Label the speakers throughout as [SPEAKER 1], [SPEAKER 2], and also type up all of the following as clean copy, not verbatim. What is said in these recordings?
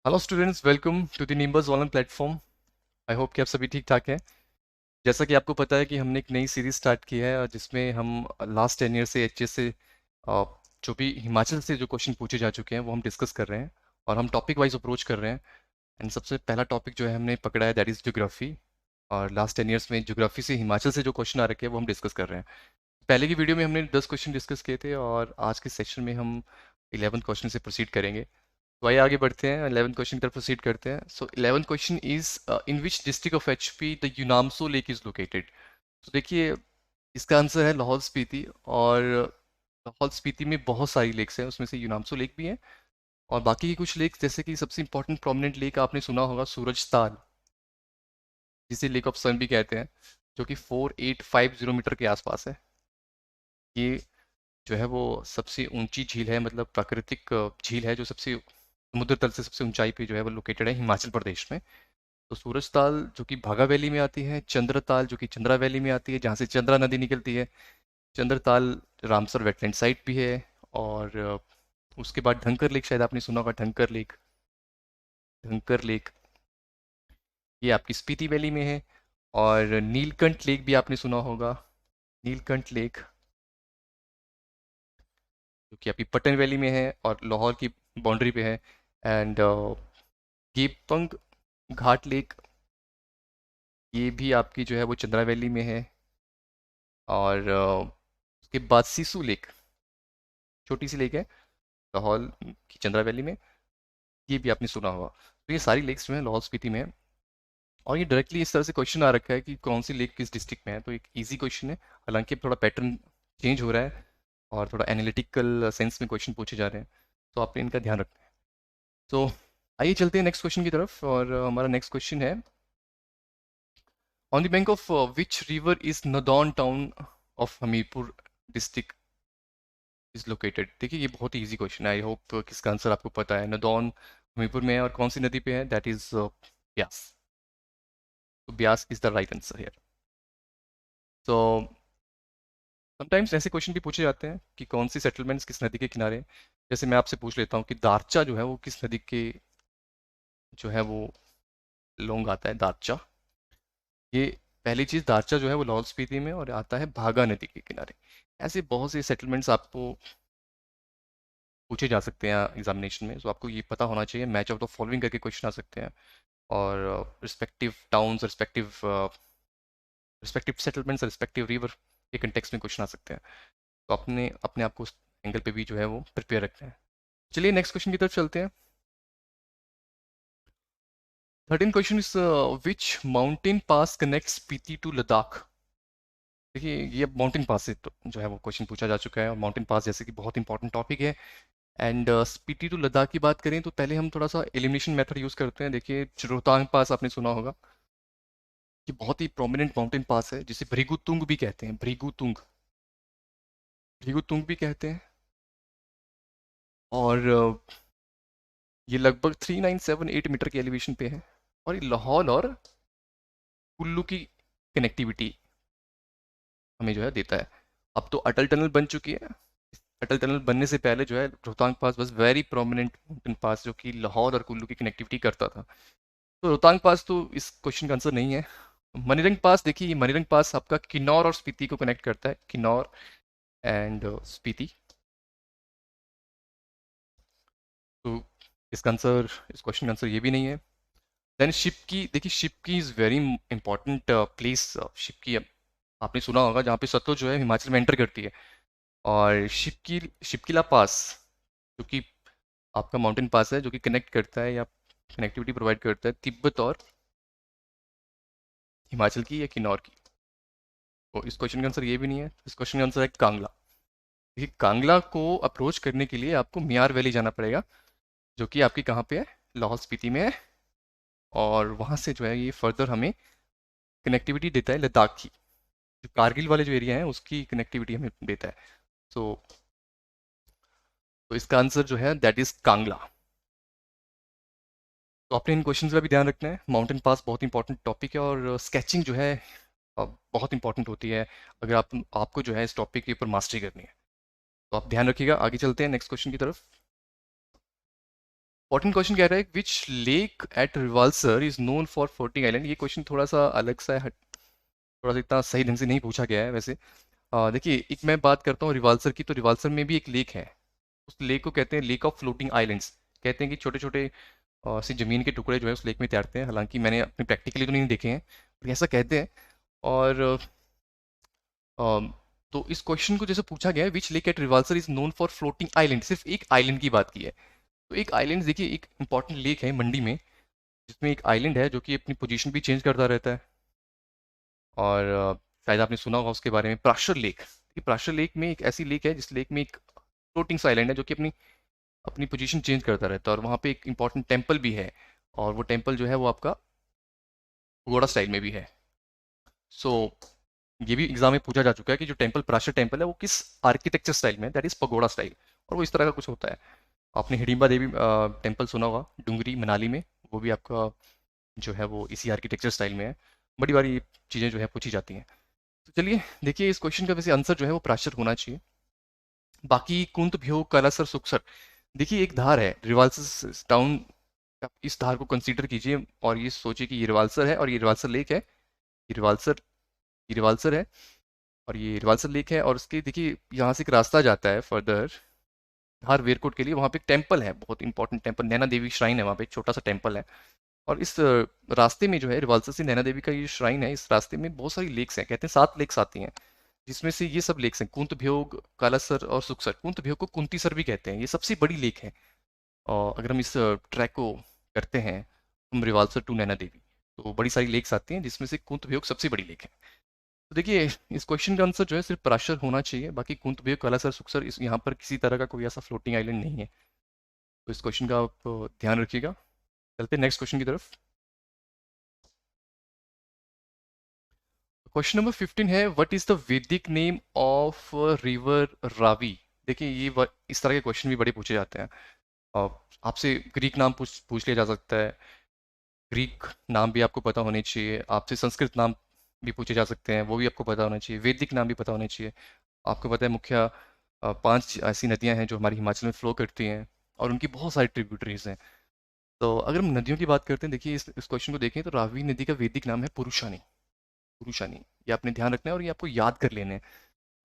[SPEAKER 1] Hello students, welcome to the Nimbus online platform. I hope कि आप सभी ठीक ठाक हैं। जैसा कि आपको पता है कि हमने एक नई सीरीज स्टार्ट की है और जिसमें हम लास्ट 10 ईयर से एचएस से अ, जो भी हिमाचल से जो क्वेश्चन पूछे जा चुके हैं वो हम डिस्कस कर रहे हैं और हम टॉपिक वाइज अप्रोच कर रहे हैं। एंड सबसे पहला टॉपिक जो है हमने पकड़ा है दैट इज़ ज्योग्राफी। और लास्ट 10 ईयर्स में ज्योग्राफी से हिमाचल से जो क्वेश्चन आ रखे हैं वो हम डिस्कस कर रहे हैं। पहले की वीडियो में हमने 10 क्वेश्चन डिस्कस किए थे और आज के सेशन में हम 11 क्वेश्चन से प्रोसीड करेंगे। तो आइए आगे बढ़ते हैं, 11 क्वेश्चन की तरफ प्रोसीड करते हैं। So 11 question is in which district of HP the यूनामसो लेक इज लोकेटेड। तो देखिए, इसका आंसर है लाहौल स्पीति। और लाहौल स्पीति में बहुत सारी लेक्स हैं, उसमें से यूनामसो लेक भी है और बाकी की कुछ लेक्स जैसे कि सबसे इंपॉर्टेंट प्रोमिनेंट लेक आपने सुना होगा सूरज ताल, जिसे लेक ऑफ सन भी कहते हैं, जो कि 4850 मीटर के आसपास है। ये जो है वो सबसे ऊंची झील है, मतलब प्राकृतिक झील है जो सबसे समुद्र तल से सबसे ऊंचाई पे जो है वो लोकेटेड है हिमाचल प्रदेश में। तो सूरज ताल जो कि भागा वैली में आती है, चंद्र ताल जो कि चंद्रा वैली में आती है जहाँ से चंद्रा नदी निकलती है, चंद्र ताल रामसर वेटलैंड साइट भी है। और उसके बाद ढंकर लेक, शायद आपने सुना होगा ढंकर लेक। ढंकर लेक ये आपकी स्पीति वैली में है। और नीलकंठ लेक भी आपने सुना होगा, नीलकंठ लेक जो कि आपकी पटन वैली में है और लाहौर की बाउंड्री पे है। एंड गेपंग घाट लेक, ये भी आपकी जो है वो चंद्रा वैली में है। और उसके बाद सिसु लेक, छोटी सी लेक है लाहौल की चंद्रा वैली में, ये भी आपने सुना होगा। तो ये सारी लेक्स जो हैं लाहौल स्पीति में है। और ये डायरेक्टली इस तरह से क्वेश्चन आ रखा है कि कौन सी लेक किस डिस्ट्रिक्ट में है, तो एक इजी क्वेश्चन है। हालांकि अब थोड़ा पैटर्न चेंज हो रहा है और थोड़ा एनालिटिकल सेंस में क्वेश्चन पूछे जा रहे हैं, तो आपने इनका ध्यान रखना है। तो आइए चलते हैं नेक्स्ट क्वेश्चन की तरफ। और हमारा नेक्स्ट क्वेश्चन है, on the bank of which river is Nadaun town of Hamirpur district is located. देखिए, ये बहुत ही इजी क्वेश्चन है, आई होप किसका आंसर आपको पता है। नदौन हमीरपुर में है और कौन सी नदी पे है, दैट इज ब्यास। तो Beas is the right answer here. तो समटाइम्स ऐसे क्वेश्चन भी पूछे जाते हैं कि कौन सी सेटलमेंट्स किस नदी के किनारे हैं। जैसे मैं आपसे पूछ लेता हूँ कि दारचा जो है वो किस नदी के जो है वो लॉन्ग आता है, दारचा। ये पहली चीज़, दारचा जो है वो लाहौल स्पीति में और आता है भागा नदी के किनारे। ऐसे बहुत से सेटलमेंट्स आपको पूछे जा सकते हैं एग्जामिनेशन में, तो आपको ये पता होना चाहिए। मैच ऑफ द फॉलोइंग करके क्वेश्चन आ सकते हैं और respective towns, respective settlements, respective river के कंटेक्स्ट में क्वेश्चन आ सकते हैं। तो अपने अपने आप को उस एंगल पे भी जो है वो प्रिपेयर रखते हैं। चलिए नेक्स्ट क्वेश्चन की तरफ चलते हैं। 13 question is which mountain pass connect Spiti to Ladakh. देखिए, ये माउंटेन पास से तो जो है वो क्वेश्चन पूछा जा चुका है और माउंटेन पास जैसे कि बहुत इंपॉर्टेंट टॉपिक है। एंड स्पीति टू लद्दाख की बात करें तो पहले हम थोड़ा सा एलिमिनेशन मेथड यूज़ करते हैं। देखिए, रोहतांग पास आपने सुना होगा, कि बहुत ही प्रोमिनेंट माउंटेन पास है जिसे भृगु तुंग भी कहते हैं, भृगु तुंग, भृगु तुंग भी कहते हैं। और ये लगभग 3978 मीटर के एलिवेशन पे है और ये लाहौल और कुल्लू की कनेक्टिविटी हमें जो है देता है। अब तो अटल टनल बन चुकी है, अटल टनल बनने से पहले जो है रोहतांग पास बस वेरी प्रोमिनेंट माउंटेन पास जो कि लाहौर और कुल्लू की कनेक्टिविटी करता था। तो रोहतांग पास तो इस क्वेश्चन का आंसर नहीं है। मनीरंग पास, देखिए ये मनीरंग पास आपका किन्नौर और स्पीति को कनेक्ट करता है, किन्नौर एंड स्पीति। तो इसका आंसर, इस क्वेश्चन का आंसर ये भी नहीं है। देन शिप की, देखिए शिप की is very important place. Ship की आपने सुना होगा जहाँ पे सतलुज जो है हिमाचल में एंटर करती है। और शिपकीला पास जो कि आपका माउंटेन पास है जो कि कनेक्ट करता है या कनेक्टिविटी प्रोवाइड करता है तिब्बत और हिमाचल की या किन्नौर की। तो इस क्वेश्चन का आंसर ये भी नहीं है। इस क्वेश्चन का आंसर है कांगला। देखिए, कांगला को अप्रोच करने के लिए आपको मियार वैली जाना पड़ेगा, जो कि आपकी कहाँ पे है, लाहौल स्पीति में है। और वहाँ से जो है ये फर्दर हमें कनेक्टिविटी देता है लद्दाख की, जो कारगिल वाले जो एरिया है उसकी कनेक्टिविटी हमें देता है। सो तो इसका आंसर जो है दैट इज कांगला। तो आपने इन क्वेश्चंस का भी ध्यान रखना है। माउंटेन पास बहुत इंपॉर्टेंट टॉपिक है और स्केचिंग जो है बहुत इंपॉर्टेंट होती है अगर आपको जो है इस टॉपिक के ऊपर मास्टरी करनी है। तो आप ध्यान रखिएगा। आगे चलते हैं नेक्स्ट क्वेश्चन की तरफ। इंपॉर्टेंट क्वेश्चन कह रहा है which lake at Rewalsar is known for floating island. ये क्वेश्चन थोड़ा सा अलग सा है, थोड़ा सा इतना सही ढंग से नहीं पूछा गया है वैसे। देखिए, एक मैं बात करता हूँ रिवाल्सर की, तो रिवाल्सर में भी एक लेक है। उस लेक को कहते हैं लेक ऑफ फ्लोटिंग आइलैंड्स। कहते हैं कि छोटे छोटे सी जमीन के टुकड़े जो है उस लेक में तैरते हैं। हालांकि मैंने अपने प्रैक्टिकली तो नहीं देखे हैं, पर ऐसा कहते हैं। और अम, तो इस क्वेश्चन को जैसे पूछा गया है which lake at Rewalsar is known for floating island, सिर्फ एक आइलैंड की बात की है। तो एक आइलैंड देखिए, एक इंपॉर्टेंट लेक है मंडी में, जिसमें एक आइलैंड है जो कि अपनी पोजीशन भी चेंज करता रहता है। और शायद आपने सुना होगा उसके बारे में, प्राशर लेक। ये प्राशर लेक में एक ऐसी लेक है जिस लेक में एक फ्लोटिंग सा आइलैंड है जो कि अपनी अपनी पोजीशन चेंज करता रहता है। और वहाँ पे एक इंपॉर्टेंट टेम्पल भी है, और वो टेम्पल जो है वो आपका पगोड़ा स्टाइल में भी है। सो ये भी एग्जाम में पूछा जा चुका है कि जो टेम्पल, प्राशर टेम्पल है, वो किस आर्किटेक्चर स्टाइल में है, दैट इज पगोड़ा स्टाइल। और वो इस तरह का कुछ होता है। आपने हिडिंबा देवी टेम्पल सुना होगा, डुंगरी मनाली में, वो भी आपका जो है वो इसी आर्किटेक्चर स्टाइल में है। बड़ी बारी चीज़ें जो है पूछी जाती हैं। तो चलिए देखिए, इस क्वेश्चन का वैसे आंसर जो है वो प्राशर होना चाहिए। बाकी कुंत भ्योग कालासर सुक्सर, देखिए एक धार है रिवाल्सर टाउन। आप इस धार को कंसीडर कीजिए और ये सोचिए कि ये रिवाल्सर है और ये रिवाल्सर लेक है। ये रिवाल्सर, ये रिवाल्सर है और ये रिवाल्सर लेक है। और उसके देखिए यहाँ से एक रास्ता जाता है फर्दर धार वेरकोट के लिए। वहाँ पे एक टेम्पल है, बहुत important temple, Naina Devi shrine है वहाँ पे, एक छोटा सा टेम्पल है। और इस रास्ते में जो है रिवाल्सर से नैना देवी का ये श्राइन है, इस रास्ते में बहुत सारी लेक्स हैं। कहते हैं 7 लेक्स आती हैं, जिसमें से ये सब लेक्स हैं कुंत भ्योग, कालासर और सुक्सर। कुंत भ्योग को कुंतीसर भी कहते हैं, ये सबसे बड़ी लेक है। और अगर हम इस ट्रैक को करते हैं हम रिवाल्सर टू नैना देवी, तो बड़ी सारी लेक्स आती हैं जिसमें से कुंत भ्योग सबसे बड़ी लेक है। तो देखिए, इस क्वेश्चन का आंसर जो है सिर्फ प्राशर होना चाहिए। बाकी कुंत भ्योग, कालासर, सुक्सर, इस यहाँ पर किसी तरह का कोई ऐसा फ्लोटिंग आइलैंड नहीं है। तो इस क्वेश्चन का आप ध्यान रखिएगा। चलते नेक्स्ट क्वेश्चन की तरफ। क्वेश्चन नंबर 15 है व्हाट इज द वैदिक नेम ऑफ रिवर रावी। देखिए ये इस तरह के क्वेश्चन भी बड़े पूछे जाते हैं। आपसे ग्रीक नाम पूछ पूछ लिया जा सकता है, ग्रीक नाम भी आपको पता होने चाहिए। आपसे संस्कृत नाम भी पूछे जा सकते हैं, वो भी आपको पता होना चाहिए। वैदिक नाम भी पता होने चाहिए। आपको पता है मुख्य 5 ऐसी नदियां हैं जो हमारी हिमाचल में फ्लो करती हैं, और उनकी बहुत सारी ट्रिब्यूटरीज हैं। तो अगर हम नदियों की बात करते हैं, देखिए इस क्वेश्चन को देखें तो रावी नदी का वैदिक नाम है पुरुषानी। पुरुषानी, ये आपने ध्यान रखना है और ये आपको याद कर लेने हैं।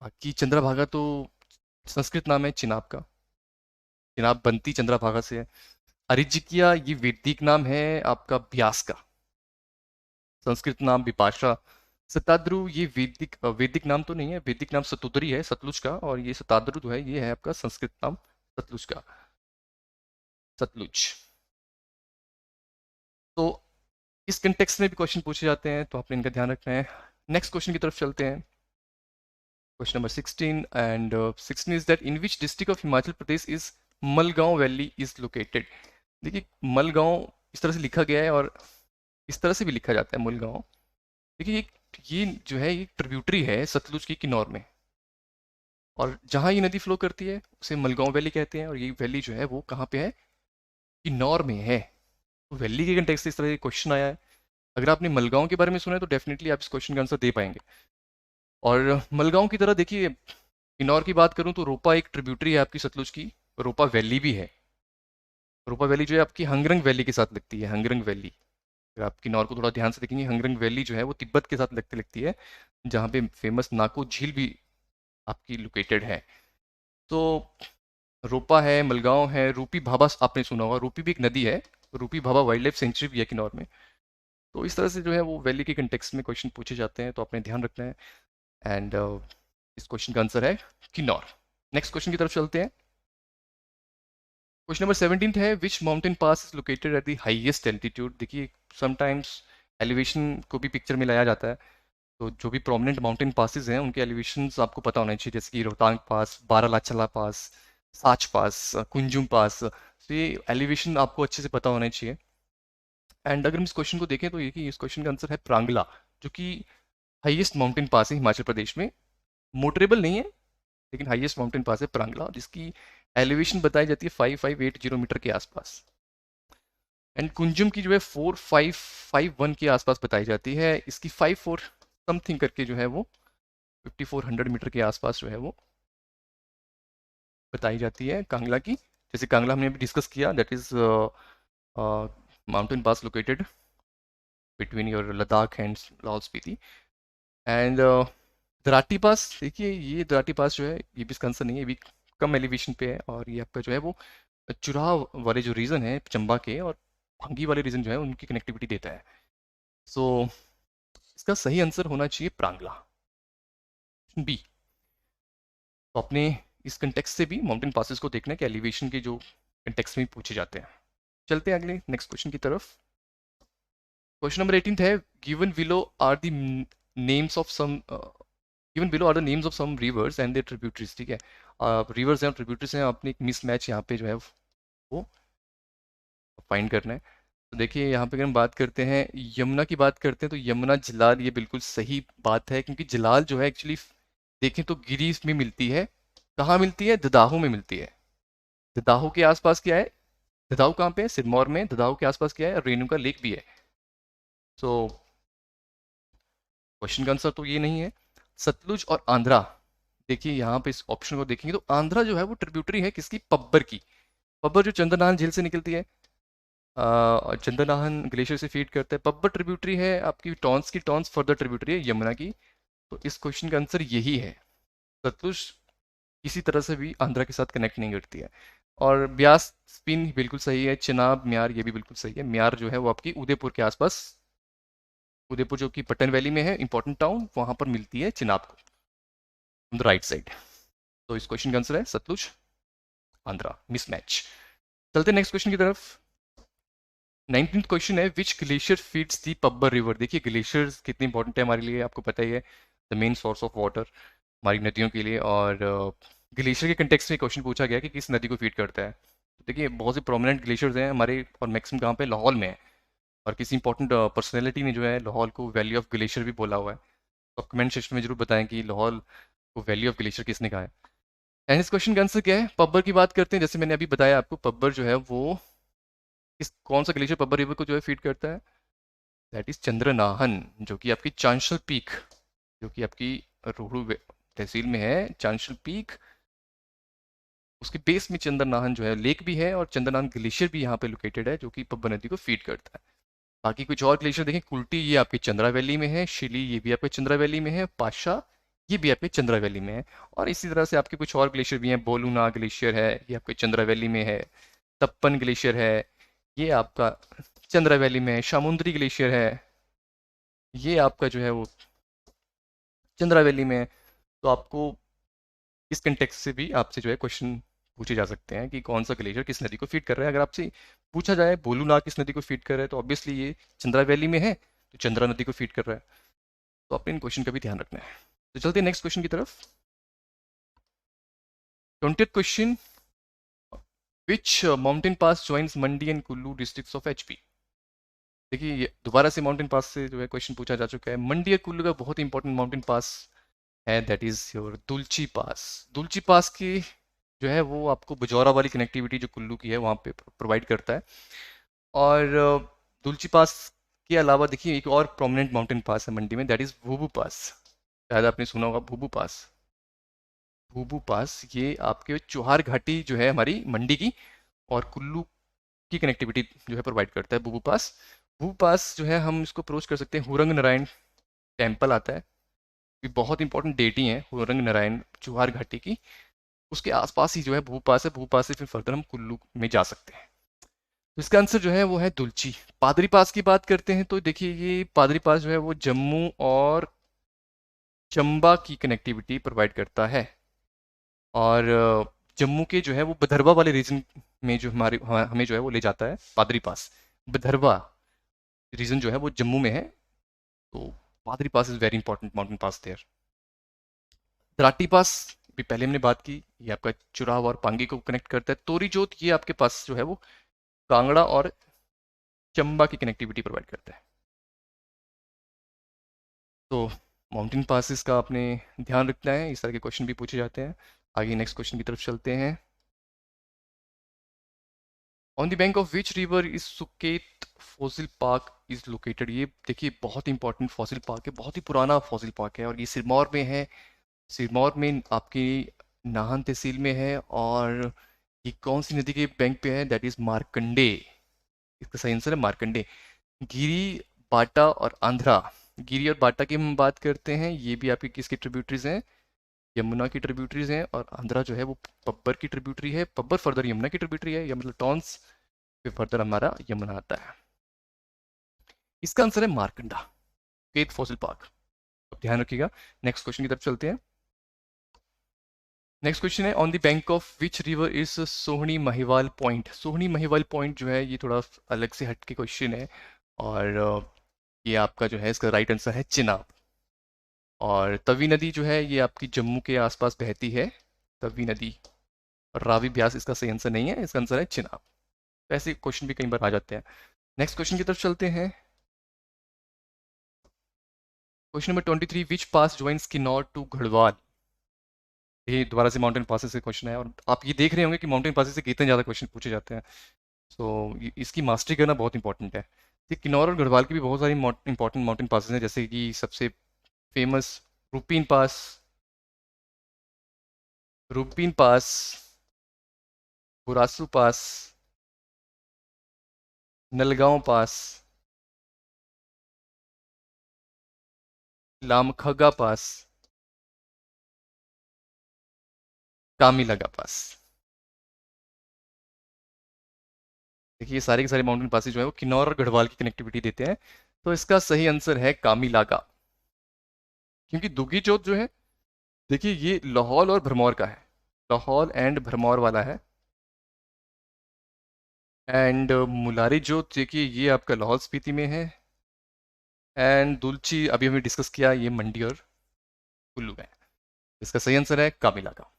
[SPEAKER 1] बाकी चंद्रभागा तो संस्कृत नाम है चिनाब का, चिनाब बनती चंद्रभागा से है। अरिजिकिया ये वैदिक नाम है आपका ब्यास का, संस्कृत नाम विपाशा। सताद्रु ये वैदिक वैदिक नाम तो नहीं है, वैदिक नाम सतोदरी है सतलुज का। और ये सताद्रु जो है ये है आपका संस्कृत नाम सतलुज का, सतलुज। तो इस कंटेक्स्ट में भी क्वेश्चन पूछे जाते हैं, तो आपने इनका ध्यान रखना है। नेक्स्ट क्वेश्चन की तरफ चलते हैं। Question number 16 and 16 is that in which district of Himachal Pradesh is Malgaon valley is located. देखिए मलगांव इस तरह से लिखा गया है और इस तरह से भी लिखा जाता है मलगांव। देखिए ये जो है ये ट्रिब्यूटरी है सतलुज की किन्नौर में, और जहाँ ये नदी फ्लो करती है उसे मलगांव वैली कहते हैं। और ये वैली जो है वो कहाँ पे है, किन्नौर में है। तो वैली के कंटेक्स्ट से इस तरह का क्वेश्चन आया है। अगर आपने मलगांव के बारे में सुना है तो डेफिनेटली आप इस क्वेश्चन का आंसर दे पाएंगे। और मलगांव की तरह देखिए, किन्नौर की बात करूं तो रोपा एक ट्रिब्यूटरी है आपकी सतलुज की, रोपा वैली भी है। रोपा वैली जो है आपकी हंगरंग वैली के साथ लगती है, हंगरंग वैली। अगर आप किन्नौर को थोड़ा ध्यान से देखेंगे, हंगरंग वैली जो है वो तिब्बत के साथ लगती लगती है, जहाँ पे फेमस नाको झील भी आपकी लोकेटेड है। तो रोपा है, मलगांव है, रूपी भाभा आपने सुना होगा, रूपी भी एक नदी है। रूपी भाभा वाइल्ड लाइफ सेंचुरी भी है किन्नौर में। तो इस तरह से जो है वो वैली के कंटेक्स्ट में क्वेश्चन पूछे जाते हैं, तो आपने ध्यान रखना है। एंड इस क्वेश्चन का आंसर है किन्नौर। नेक्स्ट क्वेश्चन की तरफ चलते हैं। क्वेश्चन नंबर 17 है विच mountain pass is located at the highest altitude. देखिए समटाइम्स एलिवेशन को भी पिक्चर में लाया जाता है, तो जो भी प्रोमिनेंट माउंटेन पासेस हैं उनके एलिवेशंस आपको पता होने चाहिए, जैसे कि रोहतांग पास, बारालाचला पास, साच पास, कुंजुम पास। तो ये एलिवेशन आपको अच्छे से पता होने चाहिए। एंड अगर हम इस क्वेश्चन को देखें तो ये कि इस क्वेश्चन का आंसर है प्रांगला, जो कि हाईएस्ट माउंटेन पास है हिमाचल प्रदेश में। मोटरेबल नहीं है, लेकिन हाईएस्ट माउंटेन पास है प्रांगला, जिसकी एलिवेशन बताई जाती है 5580 मीटर के आसपास। एंड कुंजुम की जो है 4551 के आसपास बताई जाती है। इसकी 54 समथिंग करके जो है वो 5400 मीटर के आसपास जो है वो बताई जाती है कांगला की जैसे कांगला हमने अभी डिस्कस किया, that is mountain pass located between your Ladakh and Lahaul Spiti. And द्राटी पास, देखिए ये द्राटी पास जो है ये भी इसका आंसर नहीं है, ये भी कम एलिवेशन पे है, और ये आपका जो है वो चुराह वाले जो रीजन है चंबा के और भंगी वाले रीजन जो है उनकी कनेक्टिविटी देता है। सो इसका सही आंसर होना चाहिए प्रांगला, बी। तो अपने इस कंटेक्स्ट से भी माउंटेन पासेस को देखना है कि एलिवेशन के जो कंटेक्स्ट में पूछे जाते हैं। चलते हैं अगले नेक्स्ट क्वेश्चन की तरफ। क्वेश्चन नंबर 18 है, given below are the names of some given below are the names of some rivers and their tributaries. ठीक है, रिवर्स हैं और ट्रिब्यूटरीज हैं, आपने एक मिस मैच यहाँ पे जो है वो फाइंड करना है। तो देखिए यहाँ पे अगर हम बात करते हैं यमुना की बात करते हैं तो यमुना जलाल, ये बिल्कुल सही बात है, क्योंकि जलाल जो है एक्चुअली देखें तो गिरी में मिलती है। कहाँ मिलती है? ददाहू में मिलती है। ददाहू के आसपास क्या है? ददाहू कहाँ पे है? सिरमौर में। ददाहू के आसपास क्या है? रेणुका लेक भी है। सो क्वेश्चन का आंसर तो ये नहीं है। सतलुज और आंध्रा, देखिए यहाँ पे इस ऑप्शन को देखेंगे तो आंध्रा जो है वो ट्रिब्यूटरी है किसकी? पब्बर की। पब्बर जो चंद्रनाहन झील से निकलती है, और चंद्रनाहन ग्लेशियर से फीड करता है। पब्बर ट्रिब्यूटरी है आपकी टॉन्स की, टॉन्स फर्दर ट्रिब्यूटरी है यमुना की। तो इस क्वेश्चन का आंसर यही है। सतलुज किसी तरह से भी आंध्रा के साथ कनेक्ट नहीं करती है। और ब्यास स्पिन बिल्कुल सही है। चिनाब, म्यार, ये भी बिल्कुल सही है। म्यार जो है वो आपकी उदयपुर के आसपास, उदयपुर जो कि पट्टन वैली में है, इंपॉर्टेंट टाउन, वहां पर मिलती है चिनाब को, ऑन द राइट साइड। तो इस क्वेश्चन का आंसर है सतलुज, आंध्रा, मिसमैच। चलते नेक्स्ट क्वेश्चन की तरफ। 19th क्वेश्चन है, विच ग्लेशियर फीड्स दी पब्बर रिवर। देखिए ग्लेशियर्स कितने इंपॉर्टेंट है हमारे लिए, आपको पता ही है, the main source of water हमारी नदियों के लिए। और ग्लेशियर के कंटेक्स्ट में क्वेश्चन पूछा गया कि किस नदी को फीड करता है। देखिए बहुत से प्रोमिनेंट ग्लेशियर्स हैं हमारे, और मैक्सिमम कहाँ पे? लाहौल में है। और किसी इंपॉर्टेंट पर्सनैलिटी ने जो है लाहौल को वैली ऑफ ग्लेशियर भी बोला हुआ है। तो आप कमेंट सेक्शन में जरूर बताएं कि लाहौल को वैली ऑफ ग्लेशियर किसने कहा है। एंड इस क्वेश्चन का आंसर क्या है? पब्बर की बात करते हैं। जैसे मैंने अभी बताया आपको, पब्बर जो है वो किस, कौन सा ग्लेशियर पब्बर रिवर को जो है फीड करता है? दैट इज चंद्रनाहन, जो कि आपकी चांशल पीक, जो कि आपकी रोहड़ू तहसील में है। चांशल पीक, उसके बेस में चंद्रनाहन जो है लेक भी है, और चंद्रनाहन ग्लेशियर भी यहाँ पे लोकेटेड है, जो कि पब्बर नदी को फीड करता है। बाकी कुछ और ग्लेशियर देखें, कुल्टी ये आपके चंद्रा वैली में है, शिली ये भी आपके चंद्रा वैली में है, पाशा ये भी आपके चंद्रा वैली में है। और इसी तरह से आपके कुछ और ग्लेशियर भी हैं। बोलूना ग्लेशियर है, ये आपके चंद्रा वैली में है। तप्पन ग्लेशियर है, ये आपका चंद्रा वैली में है। शामुंद्री ग्लेशियर है, ये आपका जो है वो चंद्रा वैली में है। तो आपको इस कंटेक्स्ट से भी आपसे जो है क्वेश्चन पूछे जा सकते हैं कि कौन सा ग्लेशियर किस नदी को फीड कर रहा है। अगर आपसे पूछा जाए बोलूनाग किस नदी को फीड कर रहा है, तो ऑब्वियसली ये चंद्रा वैली में है, तो चंद्रा नदी को फीड कर रहा है। तो आपने इन क्वेश्चन का भी ध्यान रखना है। तो चलते हैं नेक्स्ट क्वेश्चन की तरफ। 20th question, which mountain pass joins Mandi and Kullu districts of HP. देखिए ये दोबारा से माउंटेन पास से जो है क्वेश्चन पूछा जा चुका है। मंडी और कुल्लू का बहुत इंपॉर्टेंट माउंटेन पास है, दैट इज योर दुलची पास। दुलची पास की जो है वो आपको बजौरा वाली कनेक्टिविटी जो कुल्लू की है वहाँ पे प्रोवाइड करता है। और दुलची पास के अलावा देखिए एक और प्रोमिनेंट माउंटेन पास है मंडी में, दैट इज भूबू पास। शायद आपने सुना होगा भूबू पास। भूबू पास ये आपके चौहार घाटी जो है हमारी मंडी की और कुल्लू की कनेक्टिविटी जो है प्रोवाइड करता है भूबू पास। भूबू पास जो है हम इसको अप्रोच कर सकते हैं, हुरंग नारायण टेम्पल आता है, ये बहुत इंपॉर्टेंट डेटी है हुरंग नारायण चौहार घाटी की, उसके आसपास ही जो है भूबू पास है। भूबू पास से फिर फर्दर हम कुल्लू में जा सकते हैं। तो इसका आंसर जो है वो है दुलची। पादरी पास की बात करते हैं तो देखिए ये पादरी पास जो है वो जम्मू और चंबा की कनेक्टिविटी प्रोवाइड करता है। और जम्मू के जो है वो बधरवा वाले रीजन में जो हमें जो है वो ले जाता है पादरी पास। बधरवा रीजन जो है वो जम्मू में है, तो पादरी pass is very important mountain pass there. द्राटी पास भी पहले हमने बात की, ये आपका चुराव और पांगी को कनेक्ट करता है। तोरी जोत ये आपके पास जो है वो कांगड़ा और चंबा की कनेक्टिविटी प्रोवाइड करता है। तो माउंटेन पासिस का आपने ध्यान रखना है, इस तरह के क्वेश्चन भी पूछे जाते हैं। आगे नेक्स्ट क्वेश्चन की तरफ चलते हैं। On the bank of which river is Suket fossil park is located. ये देखिए बहुत इंपॉर्टेंट फॉसिल पार्क है, बहुत ही पुराना फॉसिल पार्क है, और ये सिरमौर में है। सिरमौर में आपकी नाहन तहसील में है। और ये कौन सी नदी के बैंक पे है? That is Markanda. इसका सही आंसर है मार्कंडे। गिरी, बाटा और आंध्रा। गिरी और बाटा की हम बात करते हैं, ये भी आपकी किसकी ट्रिब्यूटरीज हैं? यमुना की ट्रिब्यूटरीज हैं। और आंध्रा जो है वो पब्बर की ट्रिब्यूटरी है। पब्बर फर्दर यमुना की ट्रिब्यूटरी है, या मतलब टॉन्स फिर फर्दर हमारा यमुना आता है। इसका आंसर है मार्कंडा, केट फॉसिल पार्क। अब ध्यान रखिएगा। नेक्स्ट क्वेश्चन की तरफ चलते हैं। नेक्स्ट क्वेश्चन है, on the bank of which river is Sohni Mahiwal point? Sohni Mahiwal point जो है ये थोड़ा अलग से हट के क्वेश्चन है। और ये आपका जो है इसका राइट आंसर है चिनाब। और तवी नदी जो है ये आपकी जम्मू के आसपास बहती है, तवी नदी। और रावी ब्यास इसका सही आंसर नहीं है, इसका आंसर है चिनाब। तो ऐसे क्वेश्चन भी कई बार आ जाते हैं। नेक्स्ट क्वेश्चन की तरफ चलते हैं। Question number 23, which pass joins Kinnaur to Garhwal? ये दोबारा से माउंटेन पासेस से क्वेश्चन है, और आप ये देख रहे होंगे कि माउंटेन पासेस से कितने ज़्यादा क्वेश्चन पूछे जाते हैं। सो इसकी मास्टरी करना बहुत इंपॉर्टेंट है। ये किन्नौर और गढ़वाल की भी बहुत सारी इंपॉर्टेंट माउंटेन पासेस हैं, जैसे कि सबसे फेमस रूपीन पास, रूपीन पास, बुरासू पास, नलगांव पास, लामखगा पास, कामीलगा पास। देखिए ये सारे के सारे माउंटेन पासेस जो है वो किन्नौर और गढ़वाल की कनेक्टिविटी देते हैं। तो इसका सही आंसर है कामीलागा। क्योंकि दुगी चौथ जो है, देखिए ये लाहौल और भरमौर का है, लाहौल एंड भरमौर वाला है। एंड मुलारी जोत देखिए ये आपका लाहौल स्पीति में है। एंड दुलची अभी हमें डिस्कस किया, ये मंडी और कुल्लू में है। इसका सही आंसर है कामीलागा।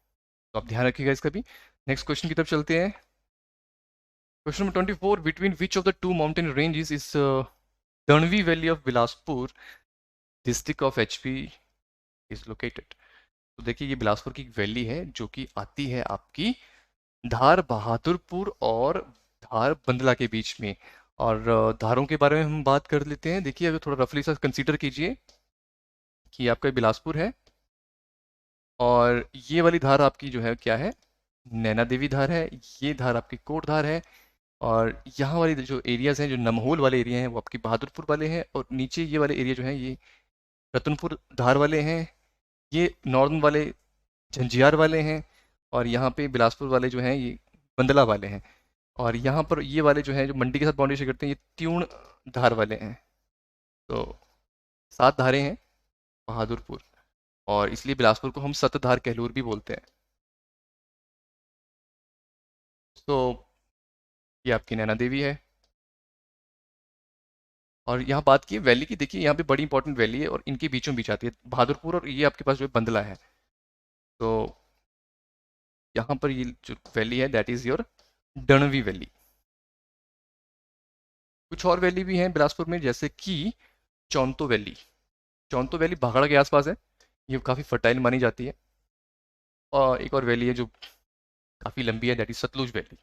[SPEAKER 1] तो आप ध्यान रखिएगा इसका भी। नेक्स्ट क्वेश्चन की तरफ चलते हैं। Question number 24, between which of the two mountain ranges is दणवी valley of Bilaspur district of HP is located? तो देखिए ये बिलासपुर की एक वैली है जो कि आती है आपकी धार बहादुरपुर और धार बंदला के बीच में। और धारों के बारे में हम बात कर लेते हैं। देखिए अगर थोड़ा रफली सा कंसीडर कीजिए कि आपका बिलासपुर है, और ये वाली धार आपकी जो है क्या है? नैना देवी धार है। ये धार आपकी कोट धार है। और यहाँ वाली जो एरियाज हैं, जो नमहोल वाले एरिया हैं, वो आपकी बहादुरपुर वाले हैं। और नीचे ये वाले एरिया जो हैं ये रतनपुर धार वाले हैं। ये नॉर्दर्न वाले झंझियार वाले हैं। और यहाँ पे बिलासपुर वाले जो हैं ये बंदला वाले हैं। और यहाँ पर ये वाले जो हैं जो मंडी के साथ बाउंड्री शेयर करते हैं, ये त्यूण धार वाले हैं। तो 7 धारें हैं बहादुरपुर, और इसलिए बिलासपुर को हम सतधार कहलूर भी बोलते हैं। तो ये आपकी नैना देवी है। और यहाँ बात की वैली की, देखिए यहाँ पे बड़ी इंपॉर्टेंट वैली है और इनके बीचों बीच आती है बहादुरपुर, और ये आपके पास जो है बंदला है। तो यहाँ पर ये जो वैली है दैट इज योर डणवी वैली। कुछ और वैली भी हैं बिलासपुर में, जैसे कि चौंतो वैली। चौंतो वैली भाखड़ा के आसपास है, ये काफ़ी फर्टाइल मानी जाती है। और एक और वैली है जो काफ़ी लंबी है, दैट इज सतलुज वैली।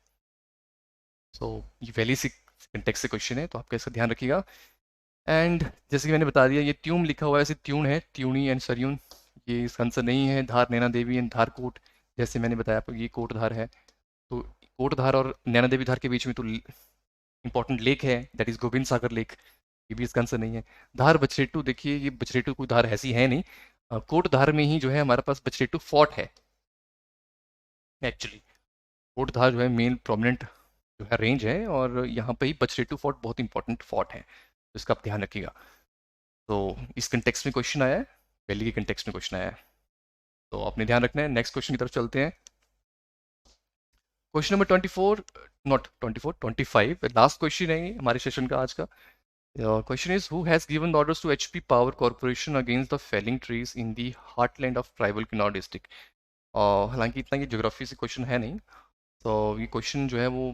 [SPEAKER 1] सो ये वैली से कंटेक्स्ट से क्वेश्चन है, तो आपका इसका ध्यान रखिएगा। एंड जैसे कि मैंने बता दिया, ये ट्यूम लिखा हुआ है, ऐसे ट्यून है, ट्यूनी एंड सरयून। ये इसका आंसर नहीं है। धार Naina Devi and Dhar coat, जैसे मैंने बताया आपको ये कोट धार है। तो कोट धार और नैना देवी धार के बीच में तो इंपॉर्टेंट लेक है, that is Govind Sagar lake. ये भी इसका आंसर नहीं है। धार बछरेटू, देखिए ये बछरेटू कोई धार ऐसी है नहीं। कोट धार में ही जो है हमारे पास बछरेटू फोर्ट है एक्चुअली। कोट धार जो है मेन प्रोमिनेंट जो है रेंज है, और यहाँ पे ही बछरेटू फोर्ट बहुत इंपॉर्टेंट फोर्ट है, तो इसका आप ध्यान रखिएगा। तो इस कंटेक्स्ट में क्वेश्चन आया है, वैली के कंटेक्स्ट में क्वेश्चन आया है, तो आपने ध्यान रखना है। नेक्स्ट क्वेश्चन की तरफ चलते हैं। Question number 24, not 24, 25, last question है ये हमारे सेशन का आज का। Question is, who has given orders to HP power corporation against the felling trees in the heartland of tribal Kinnaur district? हालांकि इतना ये ज्योग्राफी से क्वेश्चन है नहीं, तो ये क्वेश्चन जो है वो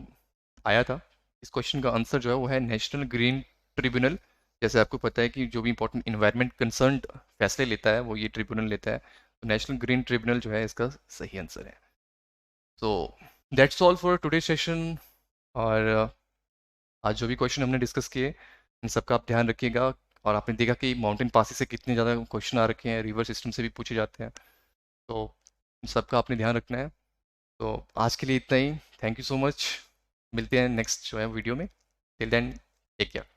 [SPEAKER 1] आया था। इस क्वेश्चन का आंसर जो है वो है नेशनल ग्रीन ट्रिब्यूनल। जैसे आपको पता है कि जो भी इंपॉर्टेंट इन्वायरमेंट कंसर्न फैसले लेता है वो ये ट्रिब्यूनल लेता है। तो नेशनल ग्रीन ट्रिब्यूनल जो है इसका सही आंसर है। तो that's all for today session. और आज जो भी क्वेश्चन हमने डिस्कस किए इन सबका आप ध्यान रखिएगा। और आपने देखा कि माउंटेन पासेस से कितने ज़्यादा क्वेश्चन आ रखे हैं, रिवर सिस्टम से भी पूछे जाते हैं, तो इन सबका आपने ध्यान रखना है। तो आज के लिए इतना ही। Thank you so much. मिलते हैं नेक्स्ट जो है वीडियो में। Till then take care.